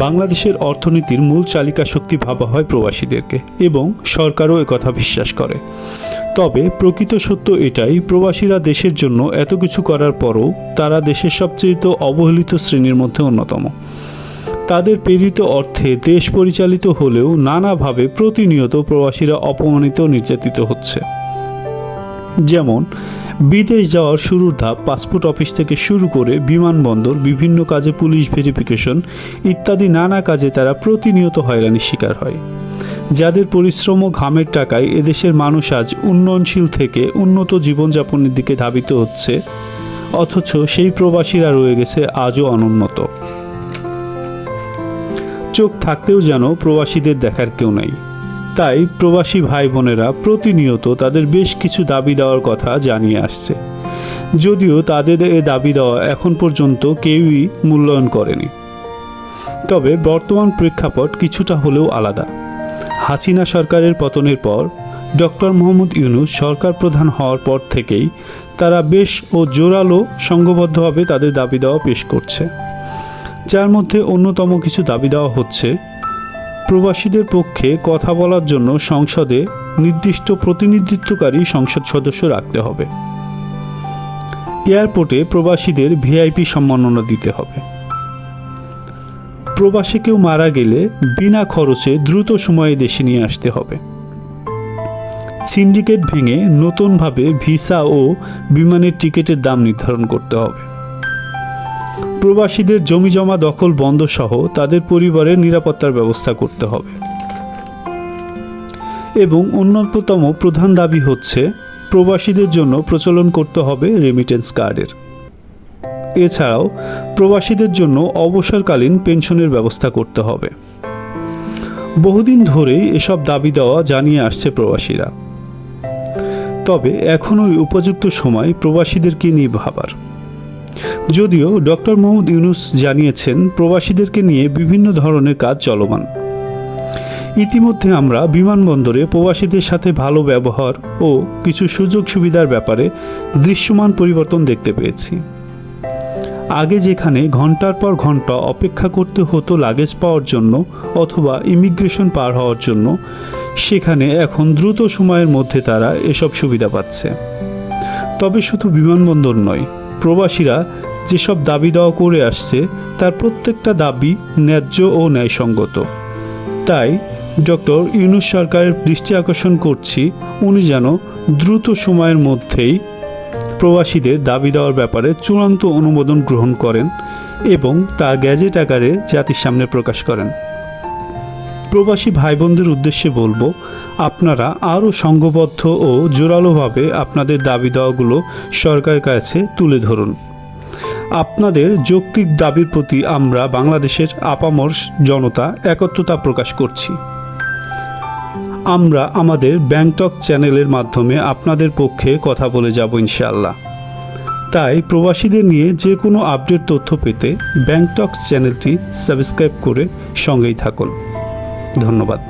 বাংলাদেশের অর্থনীতির মূল চালিকা শক্তি ভাবা হয় প্রবাসীদেরকে এবং সরকারও একথা বিশ্বাস করে। তবে প্রকৃত সত্য এটাই, প্রবাসীরা দেশের জন্য এত কিছু করার পরও তারা দেশের সবচেয়ে অবহেলিত শ্রেণীর মধ্যে অন্যতম। তাদের প্রেরিত অর্থে দেশ পরিচালিত হলেও নানাভাবে প্রতিনিয়ত প্রবাসীরা অপমানিত নির্যাতিত হচ্ছে। যেমন বিদেশ যাওয়ার শুরুর ধাপ পাসপোর্ট অফিস থেকে শুরু করে বিমানবন্দর, বিভিন্ন কাজে পুলিশ ভেরিফিকেশন ইত্যাদি নানা কাজে তারা প্রতিনিয়ত হয়রানির শিকার হয়। যাদের পরিশ্রম ও ঘামের টাকায় এদেশের মানুষ আজ উন্নয়নশীল থেকে উন্নত জীবনযাপনের দিকে ধাবিত হচ্ছে, অথচ সেই প্রবাসীরা রয়ে গেছে আজও অনুন্নত। চোখ থাকতেও যেন প্রবাসীদের দেখার কেউ নাই। তাই প্রবাসী ভাই বোনেরা প্রতিনিয়ত তাদের বেশ কিছু দাবি দেওয়ার কথা জানিয়ে আসছে, যদিও তাদের এ দাবি দেওয়া এখন পর্যন্ত কেউই মূল্যায়ন করেনি। তবে বর্তমান প্রেক্ষাপট কিছুটা হলেও আলাদা। হাসিনা সরকারের পতনের পর ডক্টর মোহাম্মদ ইউনূস সরকার প্রধান হওয়ার পর থেকেই তারা বেশ জোরালো সংঘবদ্ধভাবে তাদের দাবি দেওয়া পেশ করছে, যার মধ্যে অন্যতম কিছু দাবি দেওয়া হচ্ছে প্রবাসীদের পক্ষে কথা বলার জন্য সংসদে নির্দিষ্ট প্রতিনিধিত্বকারী সংসদ সদস্য রাখতে হবে। এয়ারপোর্টে প্রবাসীদের ভিআইপি সম্মাননা দিতে হবে। প্রবাসী কেউ মারা গেলে বিনা খরচে দ্রুত সময়ে দেশে নিয়ে আসতে হবে। সিন্ডিকেট ভেঙে নতুনভাবে ভিসা ও বিমানের টিকিটের দাম নির্ধারণ করতে হবে। প্রবাসীদের জমিজমা দখল বন্ধ সহ তাদের পরিবারের নিরাপত্তার ব্যবস্থা করতে হবে। এবং অন্যতম প্রধান দাবি হচ্ছে প্রবাসীদের জন্য প্রচলন করতে হবে রেমিটেন্স কার্ডের। এছাড়াও প্রবাসীদের জন্য অবসরকালীন পেনশনের ব্যবস্থা করতে হবে। বহুদিন ধরেই এসব দাবি দেওয়া জানিয়ে আসছে প্রবাসীরা। তবে এখনই উপযুক্ত সময় প্রবাসীদেরকে নিয়ে ভাবার। যদিও ডক্টর মোহাম্মদ ইউনূস জানিয়েছেন প্রবাসীদেরকে নিয়ে বিভিন্ন ধরনের কাজ চলমান। ইতিমধ্যে আমরা বিমানবন্দরে প্রবাসীদের সাথে ভালো ব্যবহার ও কিছু সুযোগ সুবিধার ব্যাপারে দৃশ্যমান পরিবর্তন দেখতে পেয়েছি। আগে যেখানে ঘন্টার পর ঘন্টা অপেক্ষা করতে হতো লাগেজ পাওয়ার জন্য অথবা ইমিগ্রেশন পার হওয়ার জন্য, সেখানে এখন দ্রুত সময়ের মধ্যে তারা এসব সুবিধা পাচ্ছে। তবে শুধু বিমানবন্দর নয়, প্রবাসীরা যেসব দাবি দেওয়া করে আসছে তার প্রত্যেকটা দাবি ন্যায্য ও ন্যায়সঙ্গত। তাই ডক্টর ইউনূস সরকারের দৃষ্টি আকর্ষণ করছি, উনি যেন দ্রুত সময়ের মধ্যেই প্রবাসীদের দাবি দেওয়ার ব্যাপারে চূড়ান্ত অনুমোদন গ্রহণ করেন এবং তা গ্যাজেট আকারে জাতির সামনে প্রকাশ করেন। প্রবাসী ভাই বোনদের উদ্দেশ্যে বলবো, আপনারা আরও সংঘবদ্ধ ও জোরালোভাবে আপনাদের দাবি দেওয়াগুলো সরকারের কাছে তুলে ধরুন। আপনাদের যৌক্তিক দাবির প্রতি আমরা বাংলাদেশের আপামর জনতা একত্রতা প্রকাশ করছি। আমরা আমাদের ব্যাংটক চ্যানেলের মাধ্যমে আপনাদের পক্ষে কথা বলে যাব ইনশাআল্লাহ। তাই প্রবাসীদের নিয়ে যে কোনো আপডেট তথ্য পেতে ব্যাংটক চ্যানেলটি সাবস্ক্রাইব করে সঙ্গেই থাকুন। ধন্যবাদ।